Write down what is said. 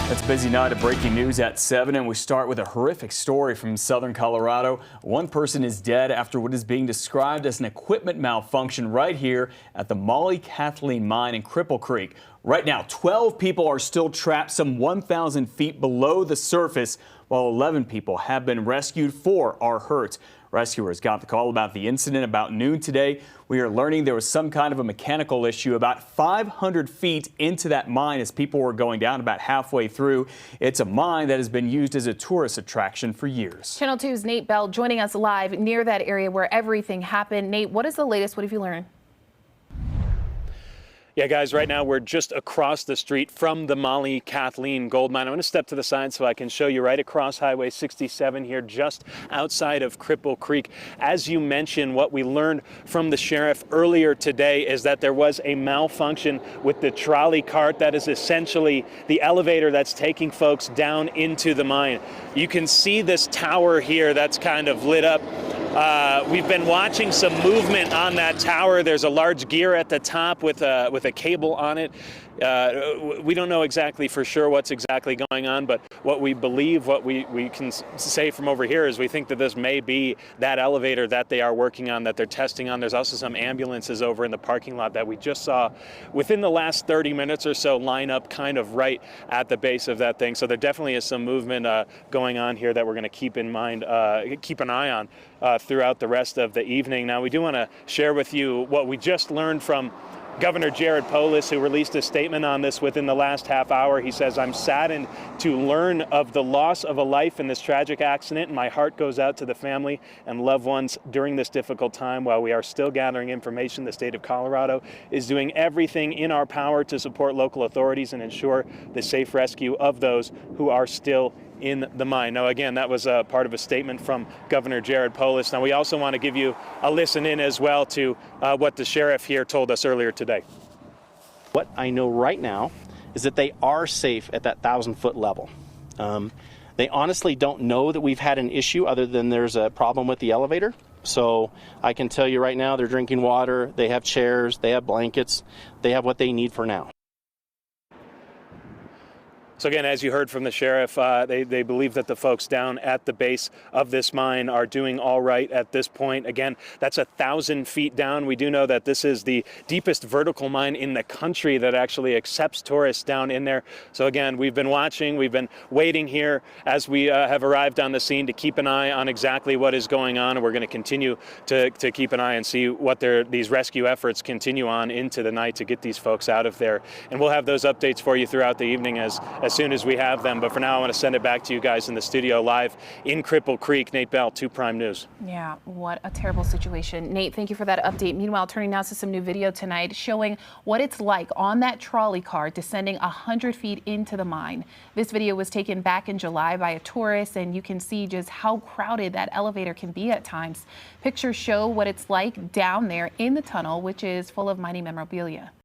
It's a busy night of breaking news at 7, and we start with a horrific story from southern Colorado. One person is dead after what is being described as an equipment malfunction right here at the Molly Kathleen mine in Cripple Creek. Right now, 12 people are still trapped some 1,000 feet below the surface, while 11 people have been rescued. 4 are hurt. Rescuers got the call about the incident about noon today. We are learning there was some kind of a mechanical issue about 500 feet into that mine as people were going down about halfway through. It's a mine that has been used as a tourist attraction for years. Channel 2's Nate Bell joining us live near that area where everything happened. Nate, what is the latest? What have you learned? Yeah, guys, right now we're just across the street from the Molly Kathleen gold mine. I'm going to step to the side so I can show you right across Highway 67 here, just outside of Cripple Creek. As you mentioned, what we learned from the sheriff earlier today is that there was a malfunction with the trolley cart that is essentially the elevator that's taking folks down into the mine. You can see this tower here that's kind of lit up. We've been watching some movement on that tower. There's a large gear at the top with a cable on it. We don't know exactly for sure what's exactly going on, but what we believe, what we can say from over here is we think that this may be that elevator that they are working on, that they're testing on. There's also some ambulances over in the parking lot that we just saw within the last 30 minutes or so line up kind of right at the base of that thing. So there definitely is some movement going on here that we're going to keep in mind, keep an eye on throughout the rest of the evening. Now, we do want to share with you what we just learned from Governor Jared Polis, who released a statement on this within the last half hour. He says, "I'm saddened to learn of the loss of a life in this tragic accident, and my heart goes out to the family and loved ones during this difficult time. While we are still gathering information, the state of Colorado is doing everything in our power to support local authorities and ensure the safe rescue of those who are still in the mine." Now, again, that was part of a statement from Governor Jared Polis. Now, we also want to give you a listen in as well to what the sheriff here told us earlier today. What I know right now is that they are safe at that 1,000-foot level. They honestly don't know that we've had an issue other than there's a problem with the elevator. So I can tell you right now, they're drinking water, they have chairs, they have blankets, they have what they need for now. So again, as you heard from the sheriff, they believe that the folks down at the base of this mine are doing all right at this point. Again, that's 1,000 feet down. We do know that this is the deepest vertical mine in the country that actually accepts tourists down in there. So again, we've been watching, we've been waiting here as we have arrived on the scene to keep an eye on exactly what is going on. And we're going to continue to keep an eye and see what these rescue efforts continue on into the night to get these folks out of there. And we'll have those updates for you throughout the evening as soon as we have them. But for now, I want to send it back to you guys in the studio live in Cripple Creek. Nate Bell, 2 Prime News. Yeah, what a terrible situation. Nate, thank you for that update. Meanwhile, turning now to some new video tonight showing what it's like on that trolley car descending 100 feet into the mine. This video was taken back in July by a tourist, and you can see just how crowded that elevator can be at times. Pictures show what it's like down there in the tunnel, which is full of mining memorabilia.